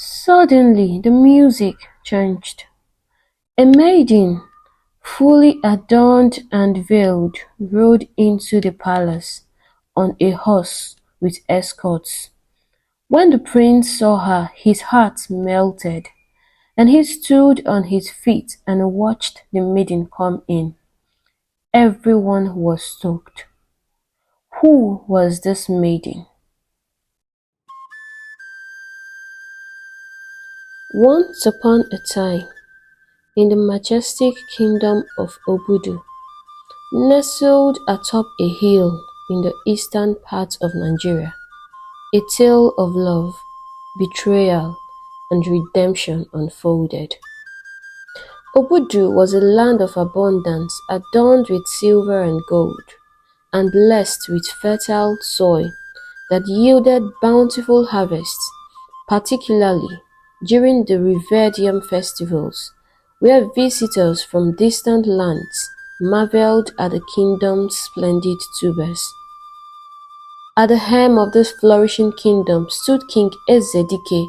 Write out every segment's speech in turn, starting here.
Suddenly the music changed. A maiden, fully adorned and veiled, rode into the palace on a horse with escorts. When the prince saw her, his heart melted, and he stood on his feet and watched the maiden come in. Everyone was stoked. Who was this maiden? Once upon a time, in the majestic kingdom of Obudu, nestled atop a hill in the eastern part of Nigeria, a tale of love, betrayal, and redemption unfolded. Obudu was a land of abundance adorned with silver and gold, and blessed with fertile soil that yielded bountiful harvests, particularly during the revered yam festivals, where visitors from distant lands marveled at the kingdom's splendid tubers. At the helm of this flourishing kingdom stood King Ezedike,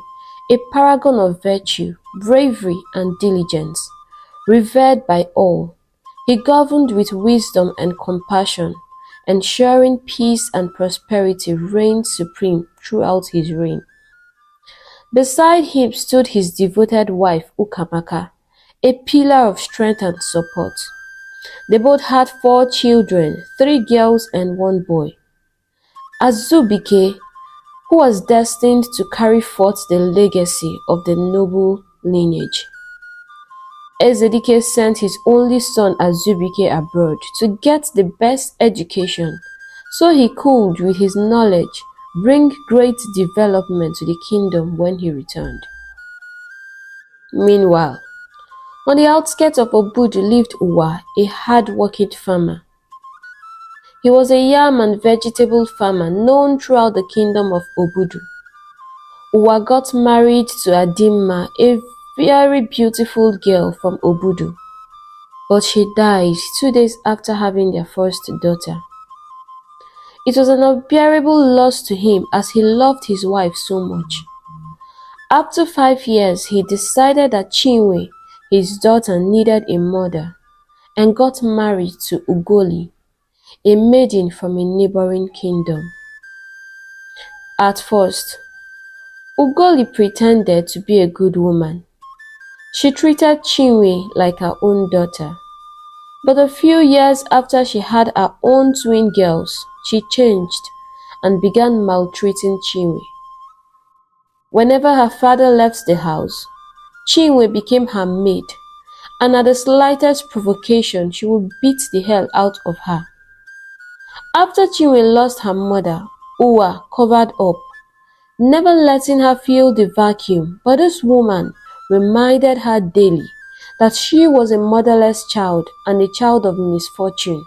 a paragon of virtue, bravery, and diligence, revered by all. He governed with wisdom and compassion, ensuring peace and prosperity reigned supreme throughout his reign. Beside him stood his devoted wife Ukamaka, a pillar of strength and support. They both had 4 children, 3 girls and 1 boy. Azubike, who was destined to carry forth the legacy of the noble lineage. Ezedike sent his only son Azubike abroad to get the best education, so he could, with his knowledge, bring great development to the kingdom when he returned. Meanwhile, on the outskirts of Obudu lived Uwa, a hard-working farmer. He was a yam and vegetable farmer known throughout the kingdom of Obudu. Uwa got married to Adimma, a very beautiful girl from Obudu, but she died 2 days after having their first daughter. It was an unbearable loss to him as he loved his wife so much. After 5 years, he decided that Chinwe, his daughter, needed a mother and got married to Ugoli, a maiden from a neighboring kingdom. At first, Ugoli pretended to be a good woman. She treated Chinwe like her own daughter. But a few years after she had her own twin girls, she changed and began maltreating Chinwe. Whenever her father left the house, Chinwe became her maid, and at the slightest provocation she would beat the hell out of her. After Chinwe lost her mother, Uwa covered up, never letting her feel the vacuum, but this woman reminded her daily that she was a motherless child and a child of misfortune.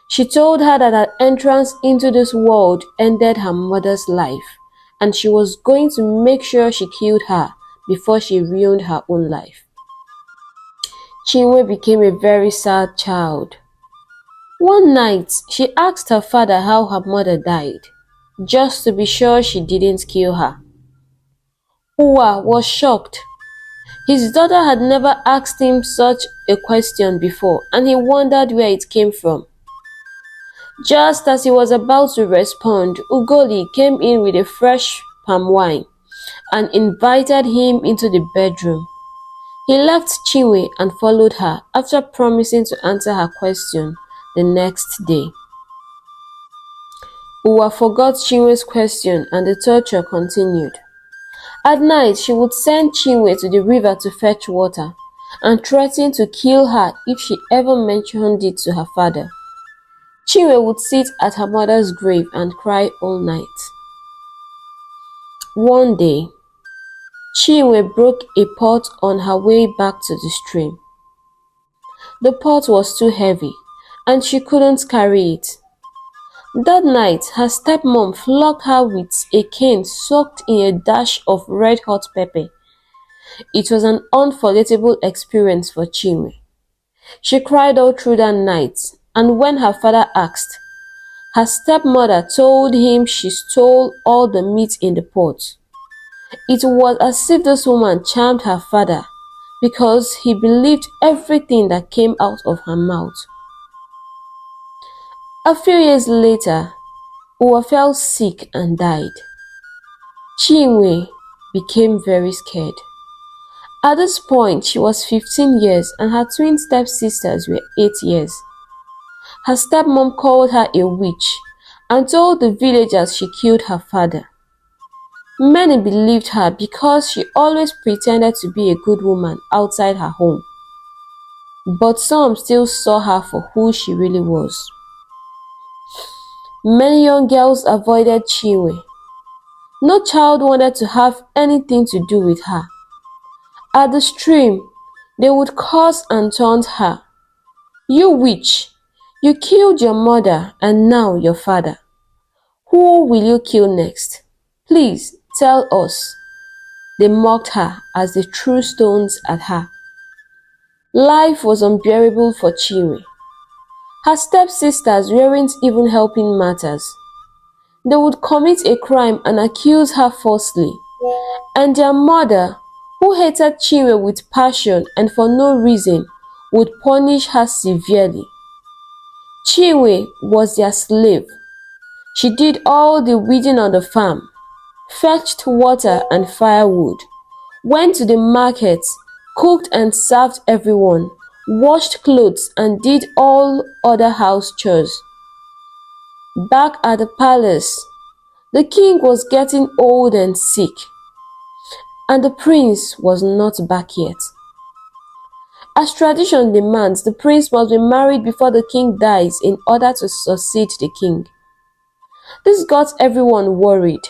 She told her that her entrance into this world ended her mother's life, and she was going to make sure she killed her before she ruined her own life. Chinwe became a very sad child. One night, she asked her father how her mother died, just to be sure she didn't kill her. Uwa was shocked. His daughter had never asked him such a question before, and he wondered where it came from. Just as he was about to respond, Ugoli came in with a fresh palm wine and invited him into the bedroom. He left Chinwe and followed her after promising to answer her question the next day. Uwa forgot Chinwe's question and the torture continued. At night, she would send Chinwe to the river to fetch water and threaten to kill her if she ever mentioned it to her father. Chinwe would sit at her mother's grave and cry all night. One day, Chinwe broke a pot on her way back to the stream. The pot was too heavy, and she couldn't carry it. That night, her stepmom flogged her with a cane soaked in a dash of red-hot pepper. It was an unforgettable experience for Chinwe. She cried all through that night, and when her father asked, her stepmother told him she stole all the meat in the pot. It was as if this woman charmed her father because he believed everything that came out of her mouth. A few years later, Uwa fell sick and died. Chinwe became very scared. At this point, she was 15 years and her twin stepsisters were 8 years. Her stepmom called her a witch and told the villagers she killed her father. Many believed her because she always pretended to be a good woman outside her home. But some still saw her for who she really was. Many young girls avoided Chinwe. No child wanted to have anything to do with her. At the stream, they would curse and taunt her. "You witch! You killed your mother and now your father. Who will you kill next? Please tell us." They mocked her as they threw stones at her. Life was unbearable for Chinwe. Her stepsisters weren't even helping matters. They would commit a crime and accuse her falsely, and their mother, who hated Chinwe with passion and for no reason, would punish her severely. Chinwe was their slave. She did all the weeding on the farm, fetched water and firewood, went to the market, cooked and served everyone, washed clothes and did all other house chores. Back at the palace, the king was getting old and sick, and the prince was not back yet. As tradition demands, the prince must be married before the king dies in order to succeed the king. This got everyone worried.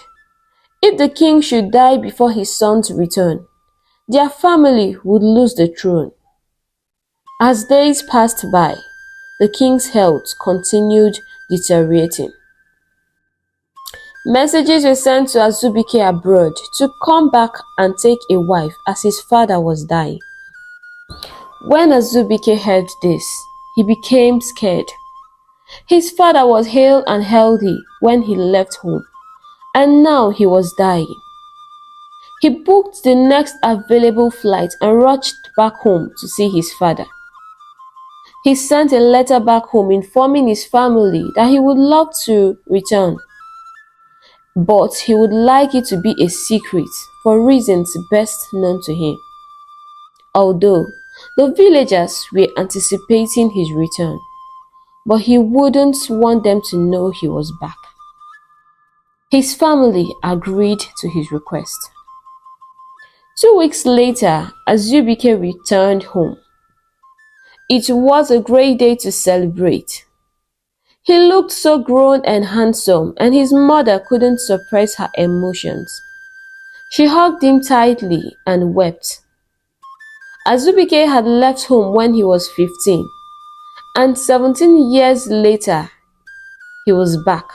If the king should die before his son's return, their family would lose the throne. As days passed by, the king's health continued deteriorating. Messages were sent to Azubike abroad to come back and take a wife as his father was dying. When Azubike heard this, he became scared. His father was hale and healthy when he left home, and now he was dying. He booked the next available flight and rushed back home to see his father. He sent a letter back home informing his family that he would love to return, but he would like it to be a secret for reasons best known to him. Although the villagers were anticipating his return, but he wouldn't want them to know he was back. His family agreed to his request. 2 weeks later, Azubike returned home. It was a great day to celebrate. He looked so grown and handsome, and his mother couldn't suppress her emotions. She hugged him tightly and wept. Azubike had left home when he was 15, and 17 years later, he was back.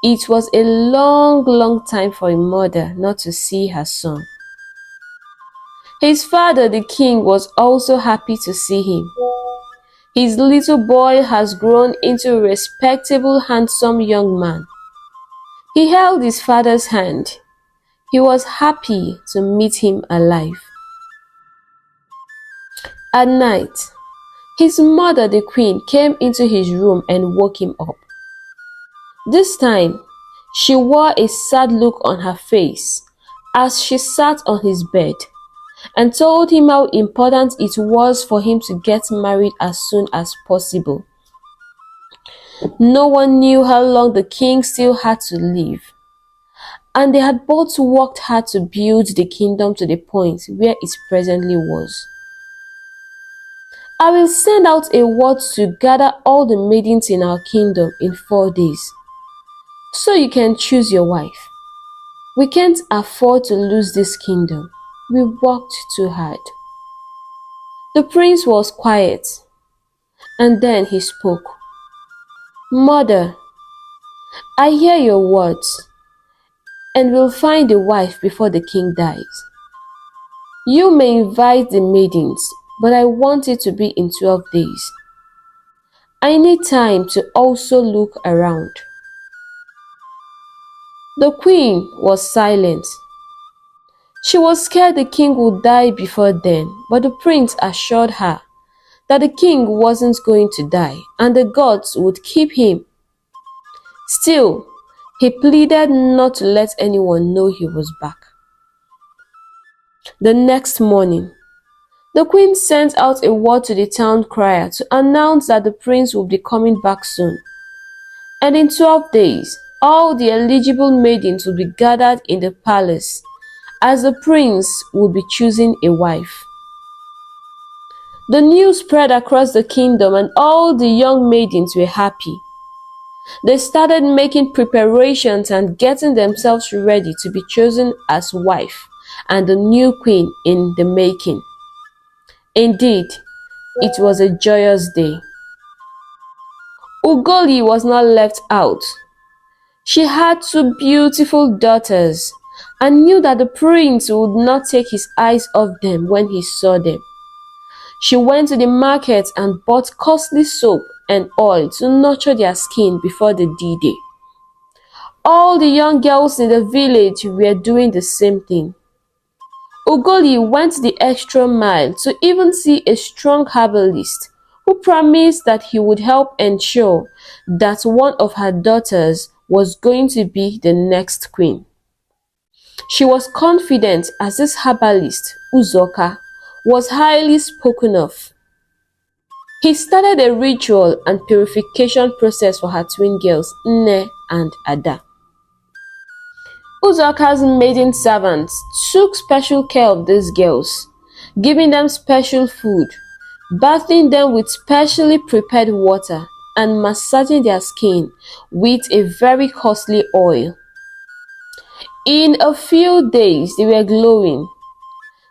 It was a long time for a mother not to see her son. His father, the king, was also happy to see him. His little boy has grown into a respectable, handsome young man. He held his father's hand. He was happy to meet him alive. At night, his mother, the queen, came into his room and woke him up. This time, she wore a sad look on her face as she sat on his bed and told him how important it was for him to get married as soon as possible. No one knew how long the king still had to live, and they had both worked hard to build the kingdom to the point where it presently was. I will send out a word to gather all the maidens in our kingdom in 4 days, so you can choose your wife. We can't afford to lose this kingdom. We worked too hard. The prince was quiet, and then he spoke. Mother, I hear your words, and will find a wife before the king dies. You may invite the maidens, but I want it to be in 12 days. I need time to also look around. The queen was silent. She was scared the king would die before then, but the prince assured her that the king wasn't going to die and the gods would keep him. Still, he pleaded not to let anyone know he was back. The next morning, the queen sent out a word to the town crier to announce that the prince would be coming back soon. And in 12 days, all the eligible maidens would be gathered in the palace, as the prince would be choosing a wife. The news spread across the kingdom and all the young maidens were happy. They started making preparations and getting themselves ready to be chosen as wife and the new queen in the making. Indeed, it was a joyous day. Ugoli was not left out. She had two beautiful daughters and knew that the prince would not take his eyes off them when he saw them. She went to the market and bought costly soap and oil to nurture their skin before the D-Day. All the young girls in the village were doing the same thing. Ugoli went the extra mile to even see a strong herbalist who promised that he would help ensure that one of her daughters was going to be the next queen. She was confident as this herbalist, Uzoka, was highly spoken of. He started a ritual and purification process for her twin girls, Nne and Ada. Uzoka's maiden servants took special care of these girls, giving them special food, bathing them with specially prepared water, and massaging their skin with a very costly oil. In a few days, they were glowing.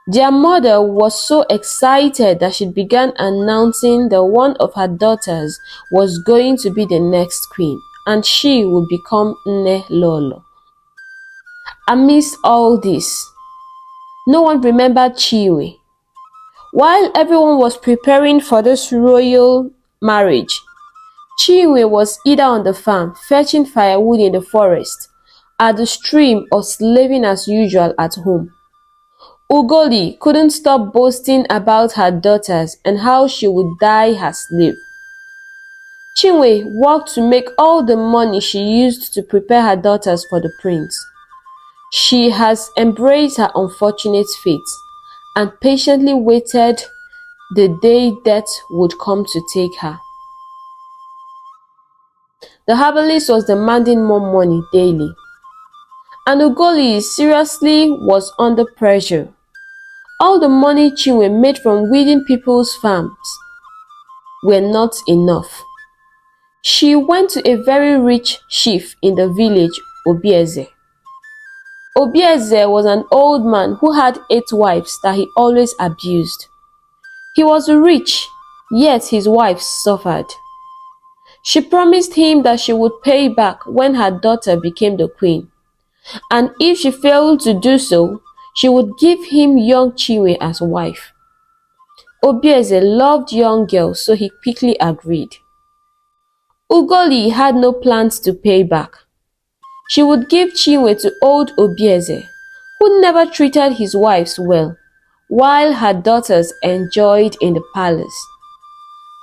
Their mother was so excited that she began announcing that one of her daughters was going to be the next queen, and she would become Nne Lolo. Amidst all this, no one remembered Chinwe. While everyone was preparing for this royal marriage, Chinwe was either on the farm, fetching firewood in the forest, at the stream, or slaving as usual at home. Ugoli couldn't stop boasting about her daughters and how she would die her slave. Chinwe worked to make all the money she used to prepare her daughters for the prince. She has embraced her unfortunate fate and patiently waited the day death would come to take her. The herbalist was demanding more money daily, and Ugoli seriously was under pressure. All the money Chinwe made from weeding people's farms were not enough. She went to a very rich chief in the village, Obieze. Obieze was an old man who had 8 wives that he always abused. He was rich, yet his wives suffered. She promised him that she would pay back when her daughter became the queen, and if she failed to do so, she would give him young Chinwe as wife. Obieze loved young girls, so he quickly agreed. Ugoli had no plans to pay back. She would give Chinwe to old Obieze, who never treated his wives well, while her daughters enjoyed in the palace.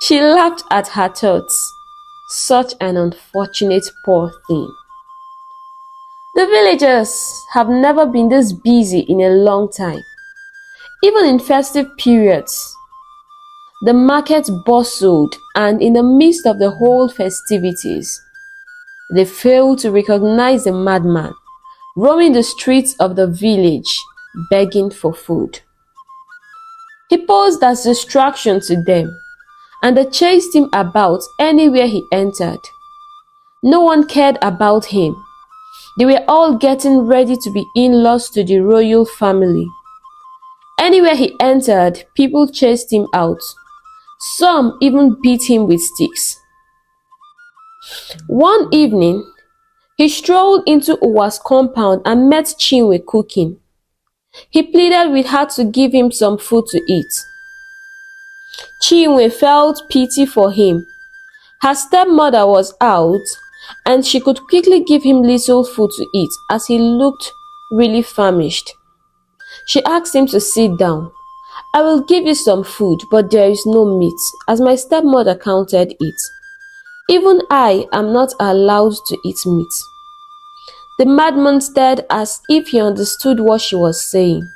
She laughed at her thoughts. Such an unfortunate poor thing. The villagers have never been this busy in a long time. Even in festive periods, the market bustled, and in the midst of the whole festivities, they failed to recognize the madman roaming the streets of the village begging for food. He posed as distraction to them, and they chased him about anywhere he entered. No one cared about him. They were all getting ready to be in-laws to the royal family. Anywhere he entered, people chased him out. Some even beat him with sticks. One evening, he strolled into Uwa's compound and met Chinwe cooking. He pleaded with her to give him some food to eat. Chinwe felt pity for him. Her stepmother was out, and she could quickly give him little food to eat as he looked really famished. She asked him to sit down. I will give you some food, but there is no meat, as my stepmother counted it. Even I am not allowed to eat meat. The madman stared as if he understood what she was saying.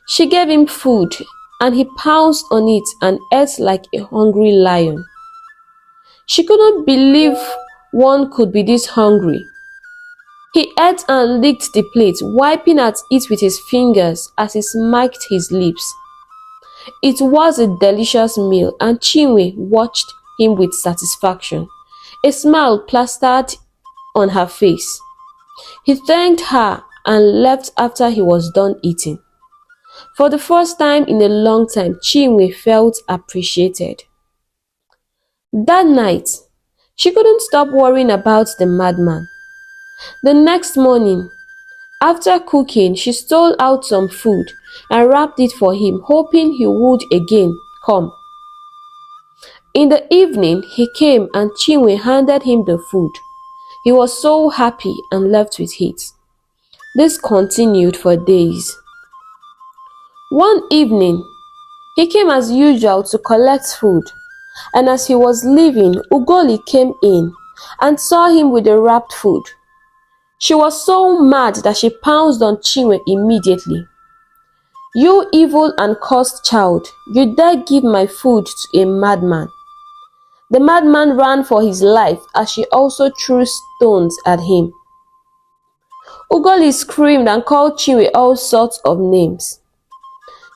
She gave him food, and he pounced on it and ate like a hungry lion. She couldn't believe one could be this hungry. He ate and licked the plate, wiping at it with his fingers as he smacked his lips. It was a delicious meal, and Chinwe watched him with satisfaction, a smile plastered on her face. He thanked her and left after he was done eating. For the first time in a long time, Chinwe felt appreciated. That night, she couldn't stop worrying about the madman. The next morning, after cooking, she stole out some food and wrapped it for him, hoping he would again come. In the evening, he came and Chinwe handed him the food. He was so happy and left with it. This continued for days. One evening, he came as usual to collect food, and as he was leaving, Ugoli came in and saw him with the wrapped food. She was so mad that she pounced on Chinwe immediately. You evil and cursed child, you dare give my food to a madman. The madman ran for his life as she also threw stones at him. Ugoli screamed and called Chinwe all sorts of names.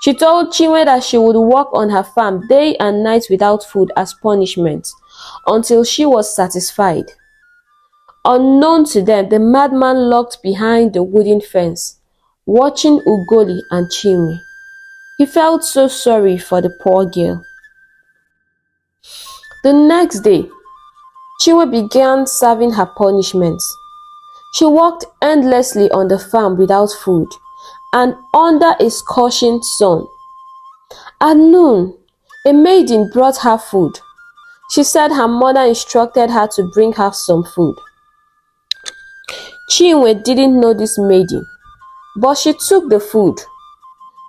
She told Chinwe that she would work on her farm day and night without food as punishment until she was satisfied. Unknown to them, the madman lurked behind the wooden fence, watching Ugoli and Chinwe. He felt so sorry for the poor girl. The next day, Chinwe began serving her punishments. She worked endlessly on the farm without food and under a scorching sun. At noon, a maiden brought her food. She said her mother instructed her to bring her some food. Chinwe didn't know this maiden, but she took the food.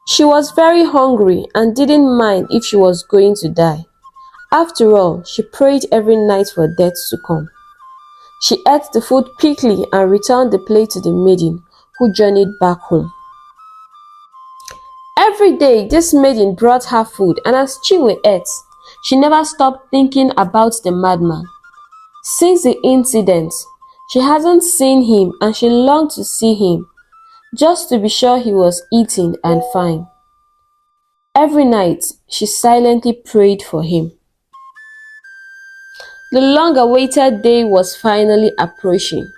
She was very hungry and didn't mind if she was going to die. After all, she prayed every night for death to come. She ate the food quickly and returned the plate to the maiden, who journeyed back home. Every day, this maiden brought her food, and as Chinwe ate, she never stopped thinking about the madman. Since the incident, she hasn't seen him and she longed to see him, just to be sure he was eating and fine. Every night, she silently prayed for him. The long-awaited day was finally approaching.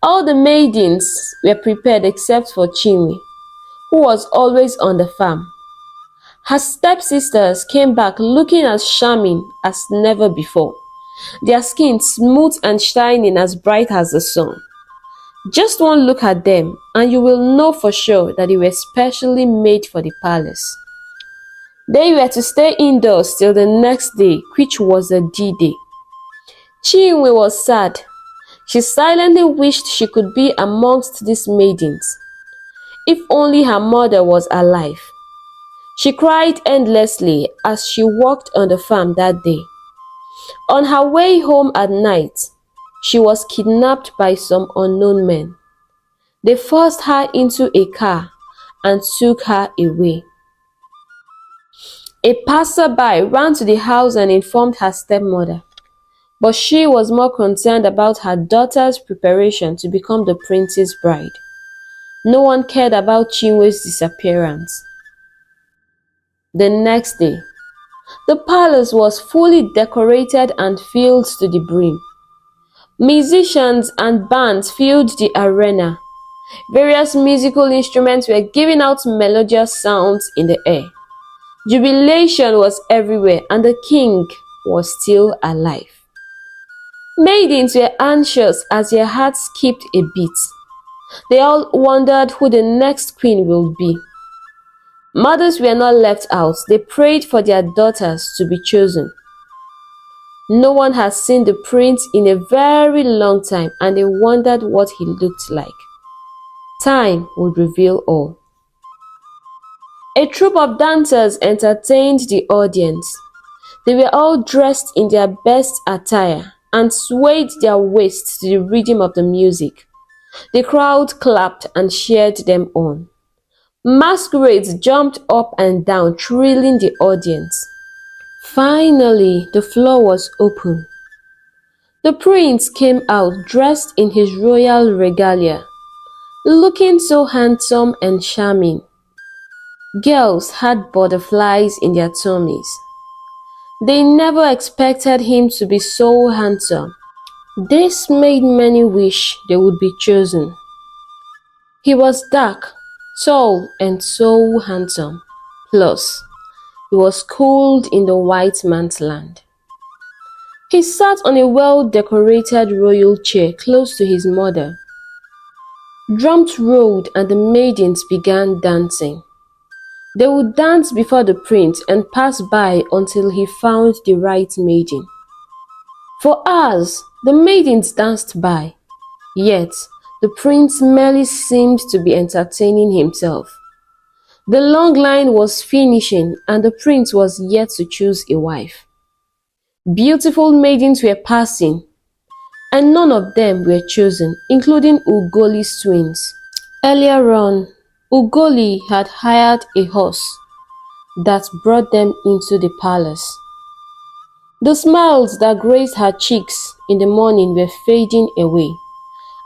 All the maidens were prepared except for Chinwe, who was always on the farm. Her stepsisters came back looking as charming as never before, their skin smooth and shining as bright as the sun. Just one look at them and you will know for sure that they were specially made for the palace. They were to stay indoors till the next day, which was the D-Day. Chinwe was sad. She silently wished she could be amongst these maidens. If only her mother was alive. She cried endlessly as she walked on the farm that day. On her way home at night, she was kidnapped by some unknown men. They forced her into a car and took her away. A passerby ran to the house and informed her stepmother, but she was more concerned about her daughter's preparation to become the prince's bride. No one cared about Chinwe's disappearance. The next day, the palace was fully decorated and filled to the brim. Musicians and bands filled the arena. Various musical instruments were giving out melodious sounds in the air. Jubilation was everywhere and the king was still alive. Maidens were anxious as their hearts skipped a beat. They all wondered who the next queen will be. Mothers were not left out. They prayed for their daughters to be chosen. No one had seen the prince in a very long time and they wondered what he looked like. Time would reveal all. A troupe of dancers entertained the audience. They were all dressed in their best attire and swayed their waists to the rhythm of the music. The crowd clapped and cheered them on. Masquerades jumped up and down, thrilling the audience. Finally, the floor was open. The prince came out dressed in his royal regalia, looking so handsome and charming. Girls had butterflies in their tummies. They never expected him to be so handsome. This made many wish they would be chosen. He was dark, tall, and so handsome. Plus, he was cooled in the white man's land. He sat on a well-decorated royal chair close to his mother. Drums rolled and the maidens began dancing. They would dance before the prince and pass by until he found the right maiden. For hours, the maidens danced by, yet the prince merely seemed to be entertaining himself. The long line was finishing and the prince was yet to choose a wife. Beautiful maidens were passing, and none of them were chosen, including Ugoli's twins. Earlier on, Ugoli had hired a horse that brought them into the palace. The smiles that graced her cheeks in the morning were fading away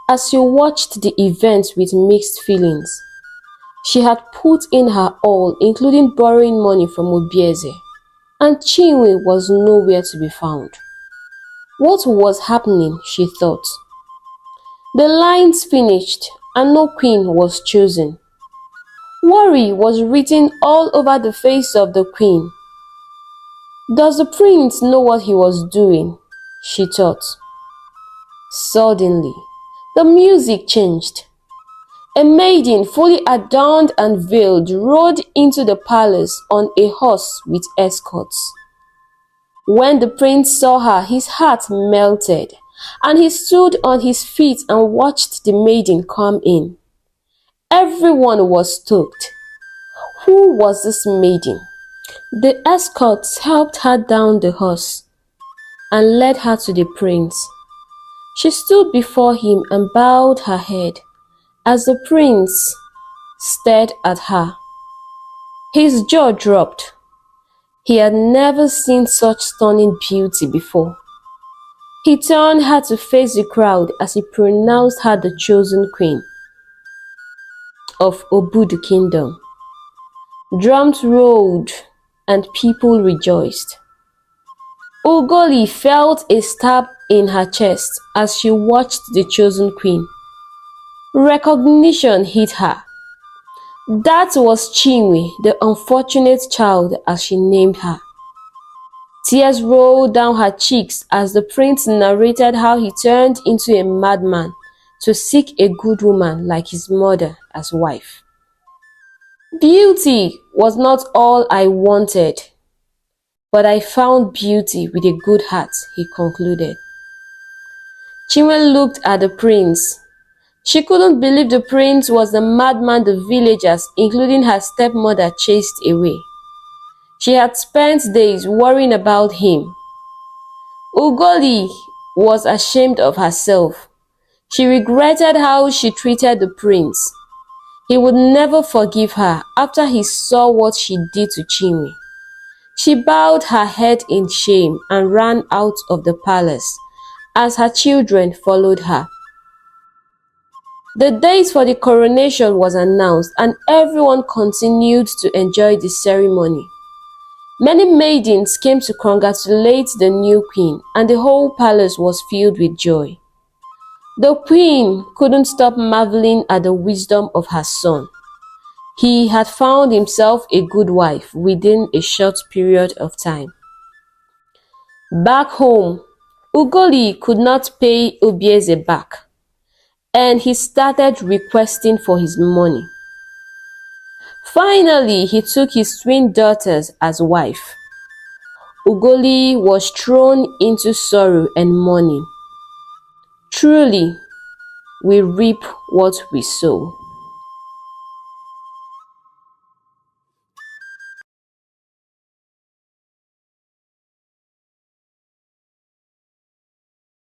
as she watched the event with mixed feelings. She had put in her all, including borrowing money from Obieze, and Chinwe was nowhere to be found. What was happening, she thought. The lines finished and no queen was chosen. Worry was written all over the face of the queen. Does the prince know what he was doing? She thought. Suddenly, the music changed. A maiden fully adorned and veiled rode into the palace on a horse with escorts. When the prince saw her, his heart melted, and he stood on his feet and watched the maiden come in. Everyone was stoked. Who was this maiden? The escorts helped her down the horse and led her to the prince. She stood before him and bowed her head as the prince stared at her. His jaw dropped. He had never seen such stunning beauty before. He turned her to face the crowd as he pronounced her the chosen queen of Obudu Kingdom. Drums rolled and people rejoiced. Ugoli felt a stab in her chest as she watched the chosen queen. Recognition hit her. That was Chinwe, the unfortunate child, as she named her. Tears rolled down her cheeks as the prince narrated how he turned into a madman to seek a good woman like his mother as wife. Beauty was not all I wanted, but I found beauty with a good heart, he concluded. Chinwe looked at the prince. She couldn't believe the prince was the madman the villagers, including her stepmother, chased away. She had spent days worrying about him. Ugoli was ashamed of herself. She regretted how she treated the prince. He would never forgive her after he saw what she did to Chinwe. She bowed her head in shame and ran out of the palace as her children followed her. The date for the coronation was announced and everyone continued to enjoy the ceremony. Many maidens came to congratulate the new queen and the whole palace was filled with joy. The queen couldn't stop marveling at the wisdom of her son. He had found himself a good wife within a short period of time. Back home, Ugoli could not pay Obieze back, and he started requesting for his money. Finally, he took his twin daughters as wife. Ugoli was thrown into sorrow and mourning. Truly, we reap what we sow.